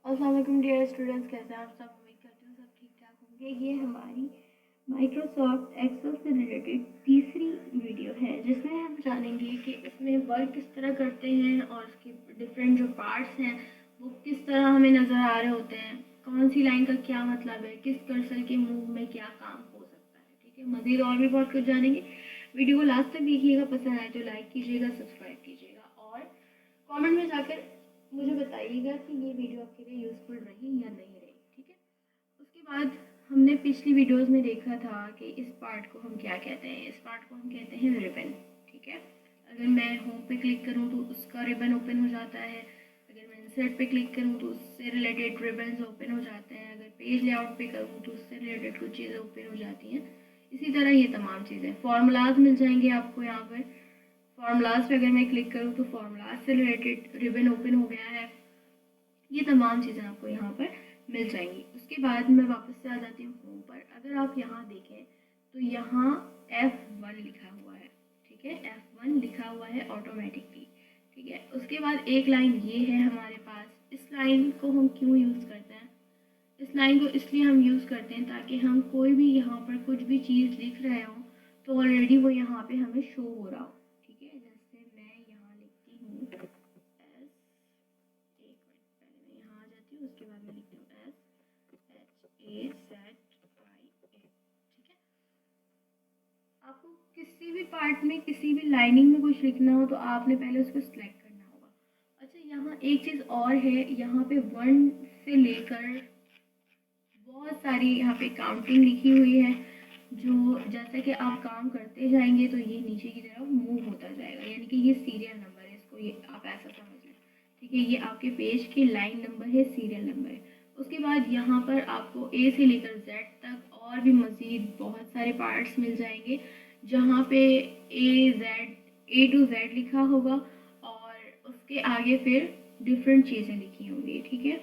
अस्सलाम वालेकुम dear students, कैसे हैं आप सब। उम्मीद करती हूँ सब ठीक ठाक होंगे। ये हमारी माइक्रोसॉफ्ट एक्सेल से रिलेटेड तीसरी वीडियो है जिसमें हम जानेंगे कि इसमें वर्क किस तरह करते हैं और उसके डिफरेंट जो पार्ट्स हैं वो किस तरह हमें नज़र आ रहे होते हैं, कौन सी लाइन का क्या मतलब है, किस कर्सर के मूव में क्या काम हो सकता है। ठीक है, मज़ीद और भी बहुत कुछ जानेंगे। वीडियो को लास्ट तक देखिएगा, पसंद आए तो लाइक कीजिएगा, सब्सक्राइब कीजिएगा और कमेंट में जाकर मुझे बताइएगा कि ये वीडियो आपके लिए यूज़फुल रही या नहीं रही। ठीक है, उसके बाद हमने पिछली वीडियोस में देखा था कि इस पार्ट को हम क्या कहते हैं। इस पार्ट को हम कहते हैं रिबन। ठीक है, अगर मैं होम पे क्लिक करूँ तो उसका रिबन ओपन हो जाता है। अगर मैं इंसर्ट पे क्लिक करूँ तो उससे रिलेटेड रिबन्स ओपन हो जाते हैं। अगर पेज लेआउट पे करूँ तो उससे रिलेटेड कुछ चीज़ें ओपन हो जाती हैं। इसी तरह ये तमाम चीज़ें, फार्मूलाज मिल जाएंगे आपको यहाँ पर। फार्मूलाज पे अगर मैं क्लिक करूँ तो फार्मूलाज से रिलेटेड रिबन ओपन हो गया है। ये तमाम चीज़ें आपको यहाँ पर मिल जाएंगी। उसके बाद मैं वापस से आ जाती हूँ होम पर। अगर आप यहाँ देखें तो यहाँ F1 लिखा हुआ है। ठीक है, F1 लिखा हुआ है ऑटोमेटिकली। ठीक है, उसके बाद एक लाइन ये है हमारे पास। इस लाइन को हम क्यों यूज़ करते हैं? इस लाइन को इसलिए हम यूज़ करते हैं ताकि हम कोई भी यहाँ पर कुछ भी चीज़ लिख रहे हो तो ऑलरेडी वो यहाँ पे हमें शो हो रहा हो। ठीक है, जैसे मैं यहाँ लिखती हूँ एस, एक मिनट पहले मैं यहाँ आ जाती हूँ, उसके बाद मैं लिखती हूँ SHAZIA। ठीक है, आपको किसी भी पार्ट में किसी भी लाइनिंग में कुछ लिखना हो तो आपने पहले उसको सिलेक्ट करना होगा। अच्छा, यहाँ एक चीज़ और है, यहाँ पे 1 से लेकर बहुत सारी यहाँ पे काउंटिंग लिखी हुई है, जो जैसे कि आप काम करते जाएंगे तो ये नीचे की तरफ मूव होता जाएगा, यानी कि ये सीरियल नंबर है। इसको ये आप ऐसा समझ लें। ठीक है, ये आपके पेज की लाइन नंबर है, सीरियल नंबर है। उसके बाद यहाँ पर आपको ए से लेकर जेड तक और भी मज़ीद बहुत सारे पार्ट्स मिल जाएंगे, जहाँ पे ए टू जेड लिखा होगा और उसके आगे फिर डिफरेंट चीज़ें लिखी होंगी। ठीक है,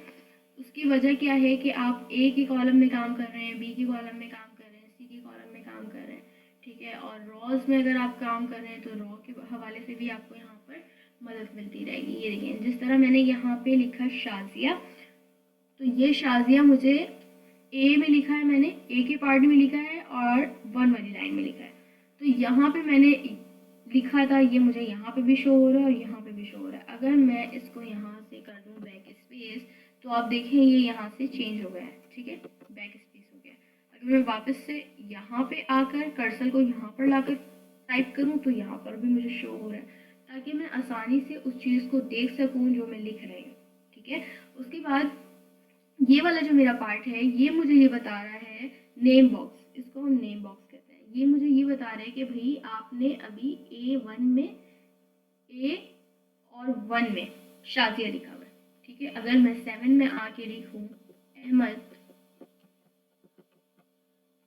उसकी वजह क्या है कि आप ए के कॉलम में काम कर रहे हैं, बी के कॉलम में काम कर रहे हैं, सी के कॉलम में काम कर रहे हैं। ठीक है, और रॉज में अगर आप काम कर रहे हैं तो रॉ के हवाले से भी आपको यहाँ पर मदद मिलती रहेगी। ये देखिए, जिस तरह मैंने यहाँ पे लिखा शाजिया, तो ये शाजिया मुझे ए में लिखा है, मैंने ए के पार्ट में लिखा है और 1 वाली लाइन में लिखा है। तो यहाँ पे मैंने लिखा था, ये मुझे यहाँ पे भी शो हो रहा है और यहाँ पे भी शो हो रहा है। अगर मैं इसको यहाँ से कर दूँ बैक स्पेस तो आप देखें ये यहाँ से चेंज हो गया है। ठीक है, बैक स्पेस हो गया। अगर मैं वापस से यहाँ पे आकर कर्सर को यहाँ पर लाकर टाइप करूँ तो यहाँ पर भी मुझे शो हो रहा है, ताकि मैं आसानी से उस चीज़ को देख सकूँ जो मैं लिख रही हूँ। ठीक है, उसके बाद ये वाला जो मेरा पार्ट है ये मुझे ये बता रहा है नेम बॉक्स, इसको हम नेम बॉक्स कहते हैं। ये मुझे ये बता रहा है कि भाई आपने अभी A1 में ए और 1 में शाजिया लिखा हुआ है। ठीक है, अगर मैं 7 में आके लिखूं अहमद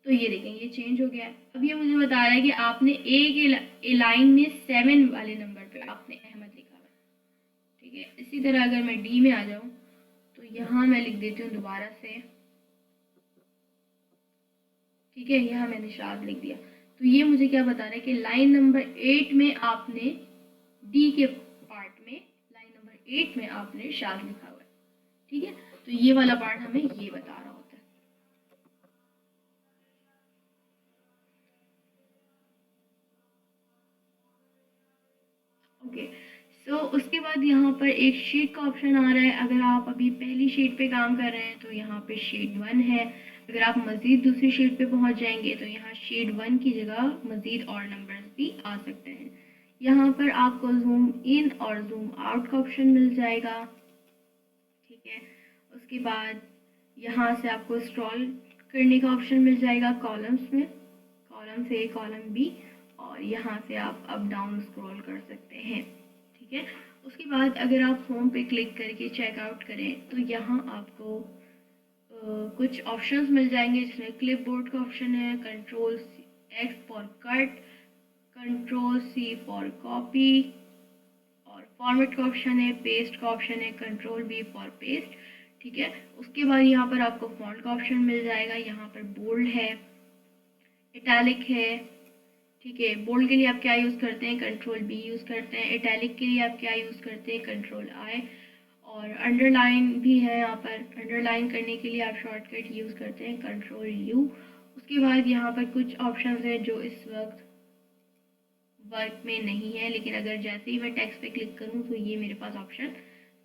तो ये देखें ये चेंज हो गया है। अब ये मुझे बता रहा है कि आपने ए लाइन में 7 वाले नंबर पे आपने अहमद लिखा हुआ है। ठीक है, इसी तरह अगर मैं डी में आ जाऊं तो यहाँ मैं लिख देती हूँ दोबारा से। ठीक है, यहाँ मैंने शाद लिख दिया। तो ये मुझे क्या बता रहा है कि लाइन नंबर 8 में आपने डी के पार्ट में लाइन नंबर 8 में आपने शाद लिखा हुआ है। ठीक है, तो ये वाला पार्ट हमें ये बता रहा होता है। ओके, सो उसके बाद यहाँ पर एक शीट का ऑप्शन आ रहा है। अगर आप अभी पहली शीट पे काम कर रहे हैं तो यहाँ पे शीट 1 है। अगर आप मज़ीद दूसरी शीट पे पहुँच जाएंगे तो यहाँ शीट 1 की जगह मज़ीद और नंबर्स भी आ सकते हैं। यहाँ पर आपको जूम इन और जूम आउट का ऑप्शन मिल जाएगा। ठीक है, उसके बाद यहाँ से आपको स्क्रॉल करने का ऑप्शन मिल जाएगा कॉलम्स में, कॉलम से कॉलम बी, और यहाँ से आप अप डाउन स्क्रॉल कर सकते हैं। ठीक है, उसके बाद अगर आप होम पे क्लिक करके चेकआउट करें तो यहाँ आपको कुछ ऑप्शंस मिल जाएंगे, जिसमें क्लिपबोर्ड का ऑप्शन है, control X for cut, control C for copy, और फॉर्मेट का ऑप्शन है, पेस्ट का ऑप्शन है, कंट्रोल बी फॉर पेस्ट। ठीक है, उसके बाद यहाँ पर आपको फॉन्ट का ऑप्शन मिल जाएगा। यहाँ पर बोल्ड है, इटैलिक है। ठीक है, बोल्ड के लिए आप क्या यूज़ करते हैं, कंट्रोल बी यूज़ करते हैं। इटैलिक के लिए आप क्या यूज़ करते हैं, कंट्रोल आई। और अंडरलाइन भी है यहाँ पर। अंडरलाइन करने के लिए आप शॉर्टकट यूज़ करते हैं कंट्रोल यू। उसके बाद यहाँ पर कुछ ऑप्शंस हैं जो इस वक्त वर्क में नहीं है, लेकिन अगर जैसे ही मैं टेक्स्ट पे क्लिक करूँ तो ये मेरे पास ऑप्शन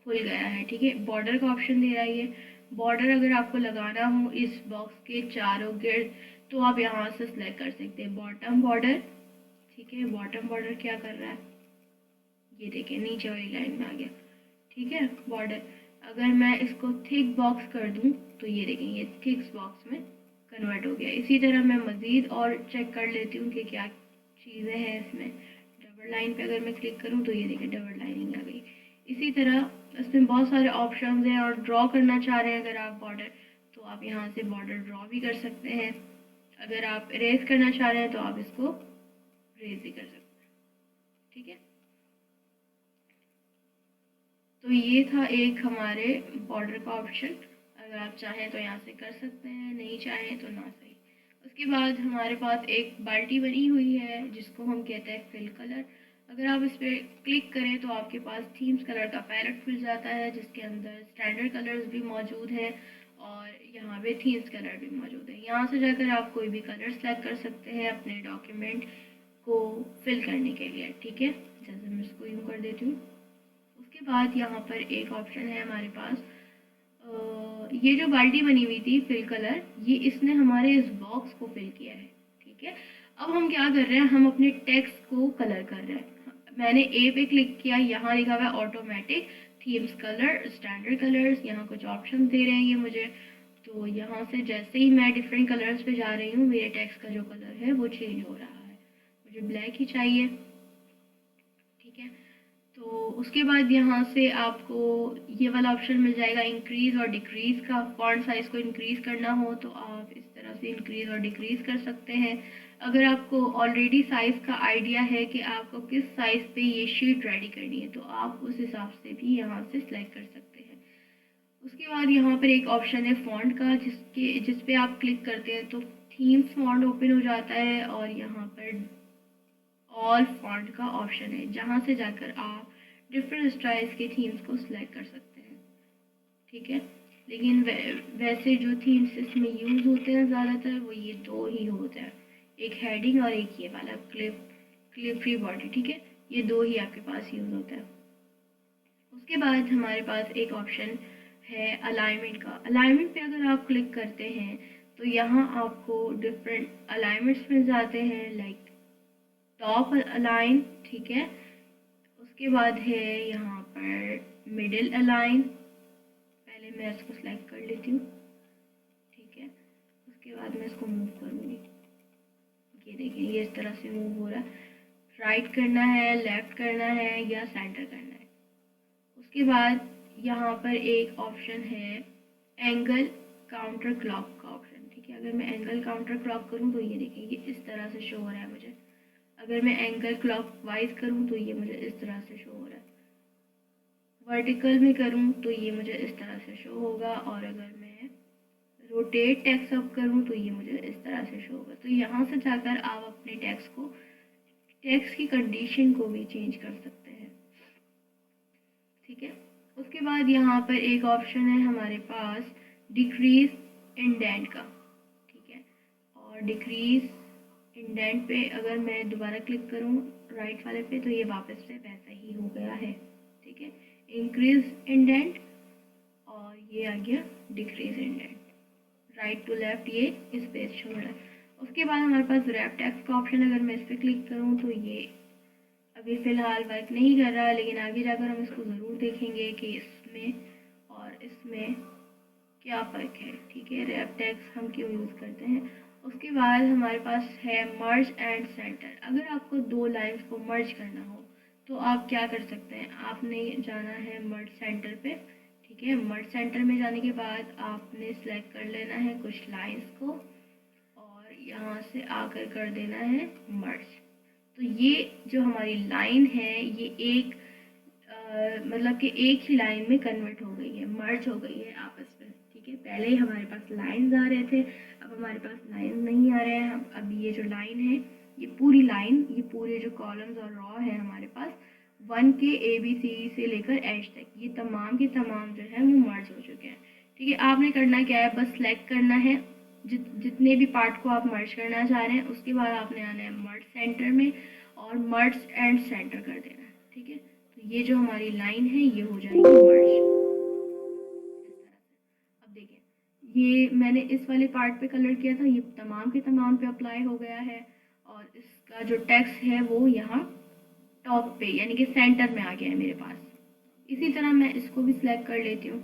खुल गया है। ठीक है, बॉर्डर का ऑप्शन दे रहा है ये। बॉर्डर अगर आपको लगाना हो इस बॉक्स के चारों गिर्द तो आप यहाँ से सिलेक्ट कर सकते हैं बॉटम बॉर्डर। ठीक है, बॉटम बॉर्डर क्या कर रहा है, ये देखिए नीचे वाली लाइन में आ गया। ठीक है, बॉर्डर अगर मैं इसको थिक बॉक्स कर दूं तो ये देखें ये थिक बॉक्स में कन्वर्ट हो गया। इसी तरह मैं मज़ीद और चेक कर लेती हूँ कि क्या चीज़ें हैं इसमें। डबल लाइन पे अगर मैं क्लिक करूँ तो ये देखिए डबल लाइनिंग आ गई। इसी तरह इसमें बहुत सारे ऑप्शंस हैं। और ड्रॉ करना चाह रहे हैं अगर आप बॉर्डर, तो आप यहाँ से बॉर्डर ड्रॉ भी कर सकते हैं। अगर आप इरेज करना चाह रहे हैं तो आप इसको इरेज भी कर सकते हैं। ठीक है, तो ये था एक हमारे बॉर्डर का ऑप्शन। अगर आप चाहें तो यहाँ से कर सकते हैं, नहीं चाहें तो ना सही। उसके बाद हमारे पास एक बाल्टी बनी हुई है जिसको हम कहते हैं फिल कलर। अगर आप इस पर क्लिक करें तो आपके पास थीम्स कलर का पैलेट खुल जाता है जिसके अंदर स्टैंडर्ड कलर्स भी मौजूद है और यहाँ पे थीम्स कलर भी मौजूद है। यहाँ से जाकर आप कोई भी कलर सेलेक्ट कर सकते हैं अपने डॉक्यूमेंट को फिल करने के लिए। ठीक है, जैसे मैं इसको यूँ कर देती हूँ। उसके बाद यहाँ पर एक ऑप्शन है हमारे पास, ये जो बाल्टी बनी हुई थी फिल कलर, ये इसने हमारे इस बॉक्स को फिल किया है। ठीक है, अब हम क्या कर रहे हैं, हम अपने टेक्स्ट को कलर कर रहे हैं। मैंने ए पे क्लिक किया, यहाँ लिखा हुआ है automatic themes colour standard colours. यहाँ कुछ ऑप्शन दे रहे हैं ये मुझे, तो यहाँ से जैसे ही मैं डिफरेंट कलर्स पे जा रही हूँ मेरे टेक्स्ट का जो कलर है वो चेंज हो रहा है। मुझे ब्लैक ही चाहिए। ठीक है, तो उसके बाद यहाँ से आपको ये वाला ऑप्शन मिल जाएगा इंक्रीज़ और डिक्रीज़ का। फॉन्ट साइज़ को इंक्रीज़ करना हो तो आप इस तरह से इंक्रीज़ और डिक्रीज़ कर सकते हैं। अगर आपको ऑलरेडी साइज़ का आइडिया है कि आपको किस साइज़ पे ये शीट रेडी करनी है तो आप उस हिसाब से भी यहाँ से सिलेक्ट कर सकते हैं। उसके बाद यहाँ पर एक ऑप्शन है फॉन्ट का जिस पे आप क्लिक करते हैं तो थीम्स फॉन्ट ओपन हो जाता है और यहाँ पर ऑल फॉन्ट का ऑप्शन है जहाँ से जाकर आप डिफरेंट स्टाइल्स के थीम्स को सिलेक्ट कर सकते हैं। ठीक है, लेकिन वैसे जो थीम्स इसमें यूज़ होते हैं ज़्यादातर वो ये दो ही होते हैं, एक हेडिंग और एक ये वाला क्लिप फ्री बॉडी। ठीक है, ये दो ही आपके पास यूज़ होता है। उसके बाद हमारे पास एक ऑप्शन है अलाइनमेंट का। अलाइनमेंट पे अगर आप क्लिक करते हैं तो यहाँ आपको डिफरेंट अलाइनमेंट्स मिल जाते हैं, लाइक टॉप अलाइन। ठीक है, उसके बाद है यहाँ पर मिडिल अलाइन। पहले मैं इसको सिलेक्ट कर लेती हूँ। ठीक है, उसके बाद मैं इसको मूव करूँगी। ये देखिए ये इस तरह से मूव हो रहा है। राइट करना है, लेफ्ट करना है या सेंटर करना है। उसके बाद यहाँ पर एक ऑप्शन है एंगल काउंटर क्लॉक का ऑप्शन। ठीक है, अगर मैं एंगल काउंटर क्लॉक करूँ तो ये देखिए ये इस तरह से शो हो रहा है मुझे। अगर मैं एंगल क्लॉक वाइज करूँ तो ये मुझे इस तरह से शो हो रहा है। वर्टिकल में करूँ तो ये मुझे इस तरह से शो होगा और अगर मैं रोटेट टेक्स्ट अप करूँ तो ये मुझे इस तरह से शो होगा। तो यहाँ से जाकर आप अपने टेक्स्ट की कंडीशन को भी चेंज कर सकते हैं। ठीक है, उसके बाद यहाँ पर एक ऑप्शन है हमारे पास डिक्रीज इंडेंट का। ठीक है, और डिक्रीज इंडेंट पे अगर मैं दोबारा क्लिक करूँ राइट वाले पे तो ये वापस से वैसा ही हो गया है। ठीक है, इंक्रीज इंडेंट और ये आ गया decrease indent. Right to left ये स्पेस छोड़ रहा है। उसके बाद हमारे पास रैप टेक्स्ट का ऑप्शन, अगर मैं इस पर क्लिक करूँ तो ये अभी फ़िलहाल वर्क नहीं कर रहा, लेकिन आगे जाकर हम इसको ज़रूर देखेंगे कि इसमें और इसमें क्या फ़र्क है। ठीक है, रैप टेक्स्ट हम क्यों यूज़ करते हैं। उसके बाद हमारे पास है मर्ज एंड सेंटर। अगर आपको दो लाइन्स को मर्ज करना हो तो आप क्या कर सकते हैं, आपने जाना है मर्ज सेंटर पे। ठीक है, मर्ज सेंटर में जाने के बाद आपने सेलेक्ट कर लेना है कुछ लाइन्स को और यहाँ से आकर कर देना है मर्ज। तो ये जो हमारी लाइन है ये एक मतलब कि एक ही लाइन में कन्वर्ट हो गई है, मर्ज हो गई है आपस में। ठीक है, पहले ही हमारे पास लाइन्स आ रहे थे, अब हमारे पास लाइन नहीं आ रहे हैं। अब ये जो लाइन है ये पूरी लाइन, ये पूरे जो कॉलम्स और रॉ है हमारे पास 1 के ABC से लेकर H तक ये तमाम के तमाम जो है वो मर्ज हो चुके हैं। ठीक है, आपने करना क्या है, बस सेलेक्ट करना है जितने भी पार्ट को आप मर्ज करना चाह रहे हैं। उसके बाद आपने आना है मर्ज सेंटर में और मर्ज एंड सेंटर कर देना है। ठीक है, तो ये जो हमारी लाइन है ये हो जाएगी मर्ज इस तरह से। अब देखिए, ये मैंने इस वाले पार्ट पे कलर किया था, ये तमाम के तमाम पे अप्लाई हो गया है और इसका जो टेक्स्ट है वो यहाँ टॉप पे यानी कि सेंटर में आ गया है मेरे पास। इसी तरह मैं इसको भी सिलेक्ट कर लेती हूँ।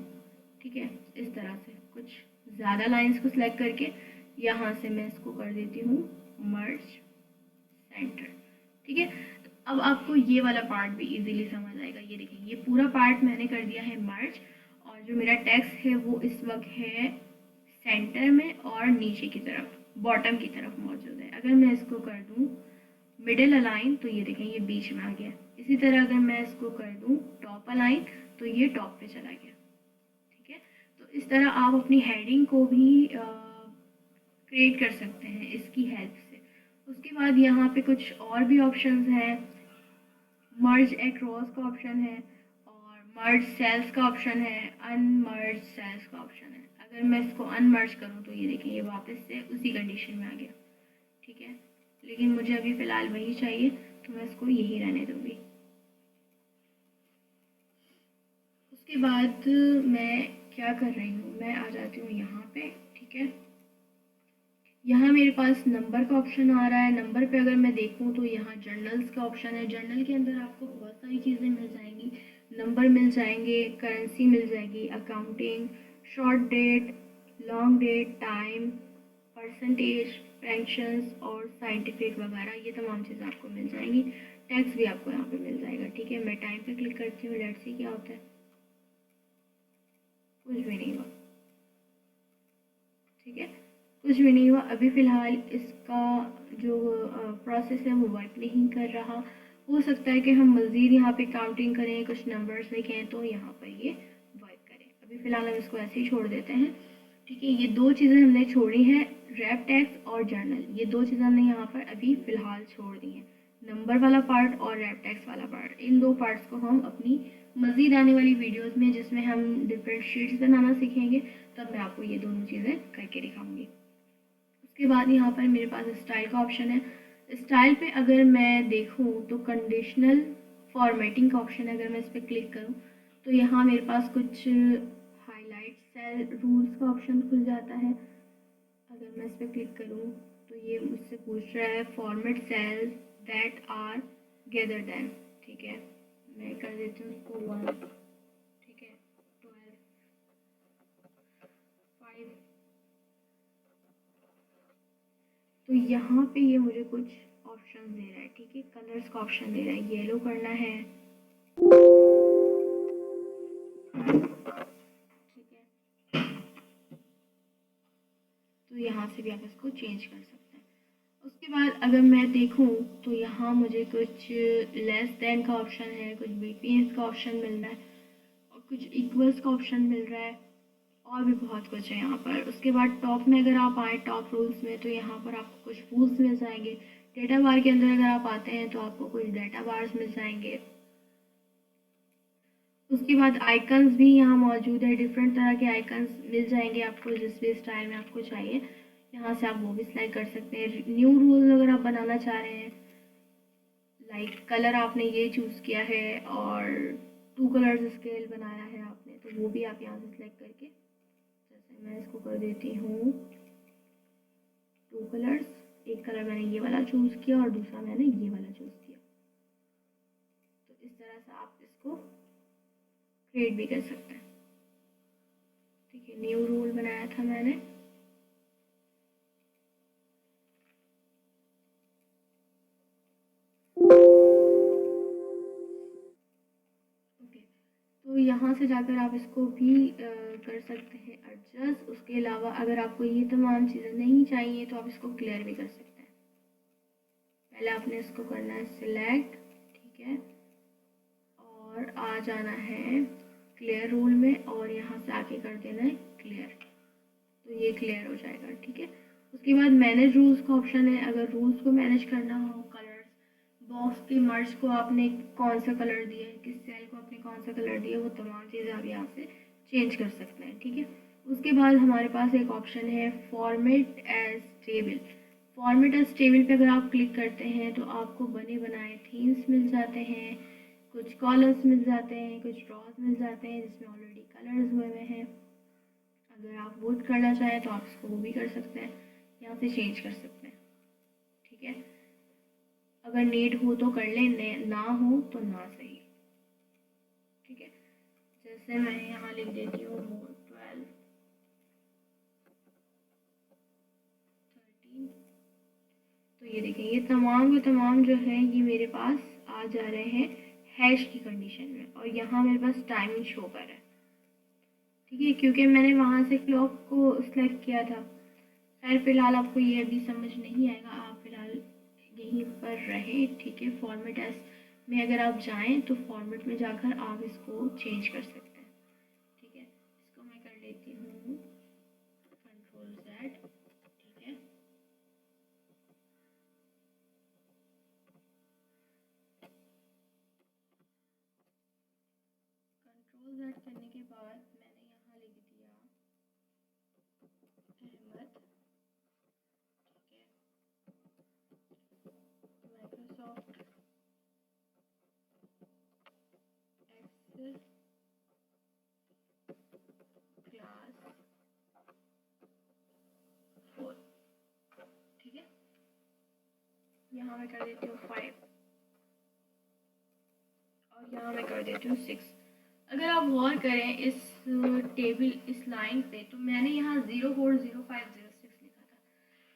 ठीक है, इस तरह से कुछ ज़्यादा लाइंस को सिलेक्ट करके यहाँ से मैं इसको कर देती हूँ मर्ज सेंटर। ठीक है, तो अब आपको ये वाला पार्ट भी इजीली समझ आएगा। ये देखिए, ये पूरा पार्ट मैंने कर दिया है मर्ज और जो मेरा टेक्स्ट है वो इस वक्त है सेंटर में और नीचे की तरफ बॉटम की तरफ मौजूद है। अगर मैं इसको कर दूँ मिडिल अलाइन तो ये देखें ये बीच में आ गया। इसी तरह अगर मैं इसको कर दूँ टॉप अलाइन तो ये टॉप पे चला गया। ठीक है, तो इस तरह आप अपनी हेडिंग को भी क्रिएट कर सकते हैं इसकी हेल्प से। उसके बाद यहाँ पे कुछ और भी ऑप्शंस हैं। मर्ज एक्रॉस का ऑप्शन है और मर्ज सेल्स का ऑप्शन है, अनमर्ज सेल्स का ऑप्शन है। अगर मैं इसको अनमर्ज करूँ तो ये देखें ये वापस से उसी कंडीशन में आ गया। ठीक है, लेकिन मुझे अभी फ़िलहाल वही चाहिए तो मैं इसको यही रहने दूँगी। उसके बाद मैं क्या कर रही हूँ, मैं आ जाती हूँ यहाँ पे। ठीक है, यहाँ मेरे पास नंबर का ऑप्शन आ रहा है। नंबर पे अगर मैं देखूँ तो यहाँ जर्नल्स का ऑप्शन है। जर्नल के अंदर आपको बहुत सारी चीज़ें मिल जाएंगी, नंबर मिल जाएंगे, करेंसी मिल जाएगी, accounting, short date, long date, time, percentage, पेंशंस और साइंटिफिक वगैरह, ये तमाम चीज़ें आपको मिल जाएंगी। टैक्स भी आपको यहाँ पे मिल जाएगा। ठीक है, मैं टाइम पे क्लिक करती हूँ, लेट्स सी क्या होता है। कुछ भी नहीं हुआ। ठीक है, कुछ भी नहीं हुआ। अभी फ़िलहाल इसका जो प्रोसेस है वो वर्क नहीं कर रहा। हो सकता है कि हम मज़ीद यहाँ पे काउंटिंग करें, कुछ नंबर्स लिखें तो यहाँ पर ये वर्क करे। अभी फ़िलहाल हम इसको ऐसे ही छोड़ देते हैं। ठीक है, ये दो चीज़ें हमने छोड़ी हैं, रैप टैक्स और जर्नल। ये दो चीज़ें हमने यहाँ पर अभी फ़िलहाल छोड़ दी हैं, नंबर वाला पार्ट और रैप टैक्स वाला पार्ट। इन दो पार्ट्स को हम अपनी मज़ीद आने वाली वीडियोस में, जिसमें हम डिफरेंट शीट्स बनाना सीखेंगे, तब मैं आपको ये दोनों चीज़ें करके दिखाऊंगी। उसके बाद यहाँ पर मेरे पास स्टाइल का ऑप्शन है। स्टाइल पे अगर मैं देखूँ तो कंडीशनल फॉर्मेटिंग का ऑप्शन है। अगर मैं इस पर क्लिक करूँ तो यहाँ मेरे पास कुछ हाईलाइट सेल रूल्स का ऑप्शन खुल जाता है। अगर मैं इस पर क्लिक करूँ तो ये मुझसे पूछ रहा है format cells that are greater than. ठीक है, मैं कर देती हूँ इसको 1। ठीक है, 12, 5। तो यहाँ पे ये मुझे कुछ ऑप्शन दे रहा है। ठीक है, कलर्स का ऑप्शन दे रहा है, येलो करना है। ठीक है, तो यहाँ से भी आप इसको चेंज कर सकते हैं। उसके बाद अगर मैं देखूँ तो यहाँ मुझे कुछ लेस देन का ऑप्शन है, कुछ बिटवीन का ऑप्शन मिल रहा है और कुछ इक्वल्स का ऑप्शन मिल रहा है और भी बहुत कुछ है यहाँ पर। उसके बाद टॉप में अगर आप आए टॉप रूल्स में तो यहाँ पर आपको कुछ रूल्स मिल जाएंगे। डेटा बार के अंदर अगर आप आते हैं तो आपको कुछ डेटा बार्स मिल जाएंगे। उसके बाद आइकन्स भी यहाँ मौजूद है, डिफरेंट तरह के आइकन्स मिल जाएंगे आपको जिस भी स्टाइल में आपको चाहिए। यहाँ से आप वो भी सिलेक्ट कर सकते हैं। न्यू रूल अगर आप बनाना चाह रहे हैं, लाइक कलर आपने ये चूज़ किया है और 2 कलर्स स्केल बनाया है आपने, तो वो भी आप यहाँ से सिलेक्ट करके, जैसे मैं इसको कर देती हूँ 2 कलर्स, एक कलर मैंने ये वाला चूज़ किया और दूसरा मैंने ये वाला चूज़ किया। तो इस तरह से आप इसको क्रिएट भी कर सकते हैं। ठीक है, न्यू रूल बनाया था मैंने। ओके, तो यहाँ से जाकर आप इसको भी कर सकते हैं एडजस्ट। उसके अलावा अगर आपको ये तमाम चीज़ें नहीं चाहिए तो आप इसको क्लियर भी कर सकते हैं। पहले आपने इसको करना है सिलेक्ट। ठीक है, और आ जाना है क्लियर रूल में और यहाँ से आके कर देना है क्लियर, तो ये क्लियर हो जाएगा। ठीक है, उसके बाद मैनेज रूल्स का ऑप्शन है। अगर रूल्स को मैनेज करना हो, कलर्स बॉक्स के मर्ज को आपने कौन सा कलर दिया है, किस सेल को आपने कौन सा कलर दिया है, वो तमाम चीज़ें आप यहाँ से चेंज कर सकते हैं। ठीक है, उसके बाद हमारे पास एक ऑप्शन है format as table. Format as table पे अगर आप क्लिक करते हैं तो आपको बने बनाए थीम्स मिल जाते हैं, कुछ कॉलम्स मिल जाते हैं, कुछ ड्रॉज मिल जाते हैं जिसमें ऑलरेडी कलर्स हुए हुए हैं। अगर आप वोट करना चाहें तो आप इसको वो भी कर सकते हैं, यहाँ से चेंज कर सकते हैं। ठीक है, अगर नीड हो तो कर लें, ना हो तो ना सही। ठीक है, जैसे मैं यहाँ लिख देती हूँ 12 13। तो ये देखें, ये तमाम के तमाम जो है ये मेरे पास आ जा रहे हैं हैश की कंडीशन में, और यहाँ मेरे पास टाइमिंग शो कर रहा है। ठीक है, क्योंकि मैंने वहाँ से क्लॉक को सिलेक्ट किया था। खैर फिलहाल आपको ये अभी समझ नहीं आएगा, आप फिलहाल यहीं पर रहे। ठीक है, फॉर्मेट एस में अगर आप जाएं तो फॉर्मेट में जाकर आप इसको चेंज कर सकते हैं। ठीक है, इसको मैं कर लेती हूँ कंट्रोल Z। ठीक है, कंट्रोल Z करने के बाद मैंने यहाँ लिख दिया अहमद। ठीक है, माइक्रोसॉफ्ट एक्सेल क्लास 4। ठीक है, यहाँ मैं कर देती हूँ 5 और यहाँ मैं कर देती हूँ 6। अगर आप गौर करें इस टेबल, इस लाइन पे, तो मैंने यहाँ 040506 लिखा था,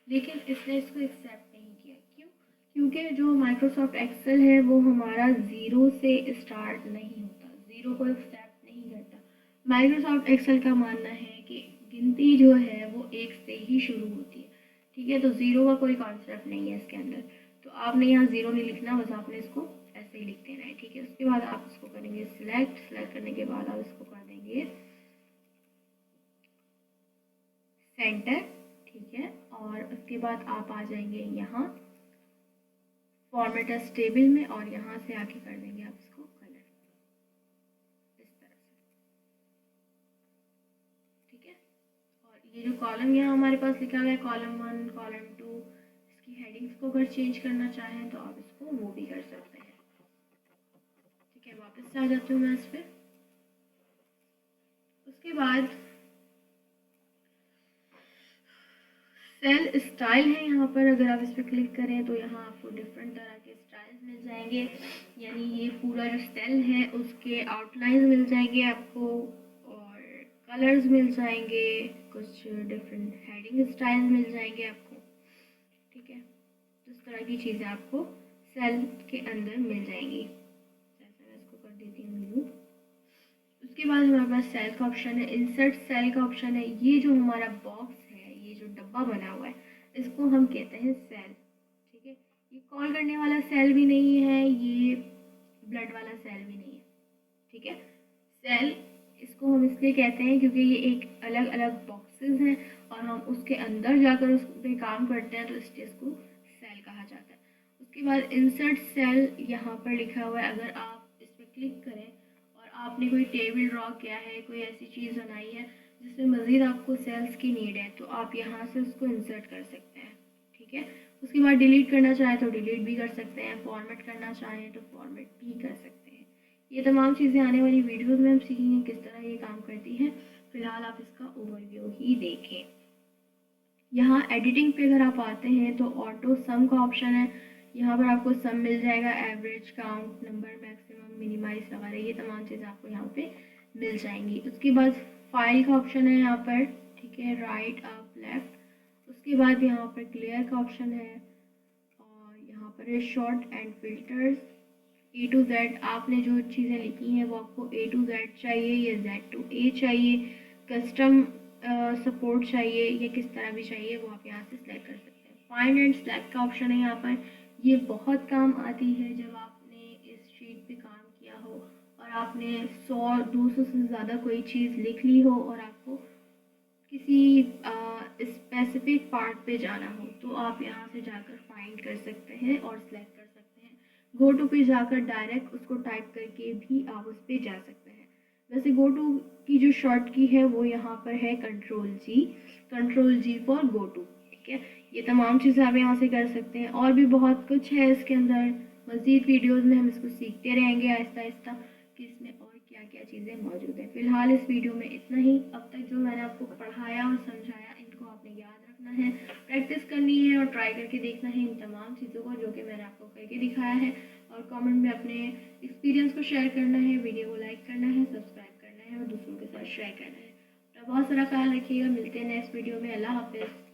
लेकिन इसने इसको एक्सेप्ट नहीं किया। क्यों? क्योंकि जो माइक्रोसॉफ्ट एक्सेल है वो हमारा ज़ीरो से स्टार्ट नहीं होता, ज़ीरो को एक्सेप्ट नहीं करता। माइक्रोसॉफ्ट एक्सेल का मानना है कि गिनती जो है वो एक से ही शुरू होती है। ठीक है, तो ज़ीरो का कोई कॉन्सेप्ट नहीं है इसके अंदर, तो आपने यहाँ ज़ीरो नहीं लिखना, बस आपने इसको ऐसे ही लिख देना है। ठीक है, उसके बाद आप इसको करेंगे सिलेक्ट करने के बाद आप इसको कर देंगे सेंटर। ठीक है, और उसके बाद आप आ जाएंगे यहाँ फॉर्मेट एज टेबल में, और यहाँ से आके कर देंगे आप इसको कलर इस तरह से। ठीक है, और ये जो कॉलम यहाँ हमारे पास लिखा हुआ है कॉलम 1, कॉलम 2, इसकी हेडिंग्स को अगर चेंज करना चाहें तो आप इसको वो भी कर सकते हैं। ठीक है, वापस आ जाती हूँ मैं इस पर। उसके बाद सेल स्टाइल है यहाँ पर, अगर आप इस पर क्लिक करें तो यहाँ आपको डिफरेंट तरह के स्टाइल्स मिल जाएंगे। यानी ये पूरा जो सेल है उसके आउटलाइन मिल जाएंगे आपको, और कलर्स मिल जाएंगे, कुछ डिफरेंट हेडिंग स्टाइल्स मिल जाएंगे आपको। ठीक है, तो इस तरह की चीज़ें आपको सेल के अंदर मिल जाएंगी। जैसे मैं इसको कर देती हूँ न्यू। उसके बाद हमारे पास सेल का ऑप्शन है, इंसर्ट सेल का ऑप्शन है। ये जो हमारा बॉक्स है, ये जो डब्बा बना हुआ है, इसको हम कहते हैं सेल। ठीक है, ये कॉल करने वाला सेल भी नहीं है, ये ब्लड वाला सेल भी नहीं है। ठीक है, सेल इसको हम इसलिए कहते हैं क्योंकि ये एक अलग अलग बॉक्सेस हैं और हम उसके अंदर जाकर उस पर काम करते हैं, तो इस चीज़ को सेल कहा जाता है। उसके बाद इंसर्ट सेल यहाँ पर लिखा हुआ है, अगर आप इस पर क्लिक करें और आपने कोई टेबल ड्रॉ किया है, कोई ऐसी चीज़ बनाई है जिसमें मज़ीद आपको सेल्स की नीड है, तो आप यहाँ से उसको इंसर्ट कर सकते हैं। ठीक है, उसके बाद डिलीट करना चाहें तो डिलीट भी कर सकते हैं, फॉर्मेट करना चाहें तो फॉर्मेट भी कर सकते हैं। ये तमाम चीज़ें आने वाली वीडियोस में हम सीखेंगे किस तरह ये काम करती हैं। फिलहाल आप इसका ओवरव्यू ही देखें। यहाँ एडिटिंग पे अगर आप आते हैं तो ऑटो सम का ऑप्शन है, यहाँ पर आपको सम मिल जाएगा, average, count, number, maximum, minimise वगैरह, ये तमाम चीज़ें आपको यहाँ पे मिल जाएंगी। उसके बाद फाइल का ऑप्शन है यहाँ पर। ठीक है, राइट, अप, लेफ्ट। उसके बाद यहाँ पर क्लियर का ऑप्शन है, और यहाँ पर है sort and filters. A to Z आपने जो चीज़ें लिखी हैं वो आपको ए टू जेड चाहिए या जेड टू ए चाहिए, कस्टम सपोर्ट चाहिए या किस तरह भी चाहिए, वो आप यहाँ से सिलेक्ट कर सकते हैं। फाइंड एंड सेलेक्ट का ऑप्शन है यहाँ पर, ये बहुत काम आती है जब आपने इस शीट पे काम किया हो और आपने 100-200 से ज़्यादा कोई चीज़ लिख ली हो और आपको किसी स्पेसिफिक पार्ट पे जाना हो, तो आप यहाँ से जाकर फाइंड कर सकते हैं और सिलेक्ट कर सकते हैं। गो टू पे जाकर डायरेक्ट उसको टाइप करके भी आप उस पर जा सकते हैं। वैसे गो टू की जो शॉर्ट की है वो यहाँ पर है control G for go to, ठीक है। ये तमाम चीज़ें आप यहाँ से कर सकते हैं, और भी बहुत कुछ है इसके अंदर। मज़ीद वीडियोज़ में हम इसको सीखते रहेंगे आहिस्ता आहिस्ता कि इसमें और क्या क्या चीज़ें मौजूद हैं। फ़िलहाल इस वीडियो में इतना ही। अब तक जो मैंने आपको पढ़ाया और समझाया इनको आपने याद रखना है, प्रैक्टिस करनी है और ट्राई करके देखना है इन तमाम चीज़ों को जो कि मैंने आपको करके दिखाया है, और कमेंट में अपने एक्सपीरियंस को शेयर करना है, वीडियो को लाइक करना है, सब्सक्राइब करना है और दूसरों के साथ शेयर करना है। अपना बहुत सारा ख्याल रखिएगा। मिलते हैं नेक्स्ट वीडियो में। अल्लाह हाफिज़।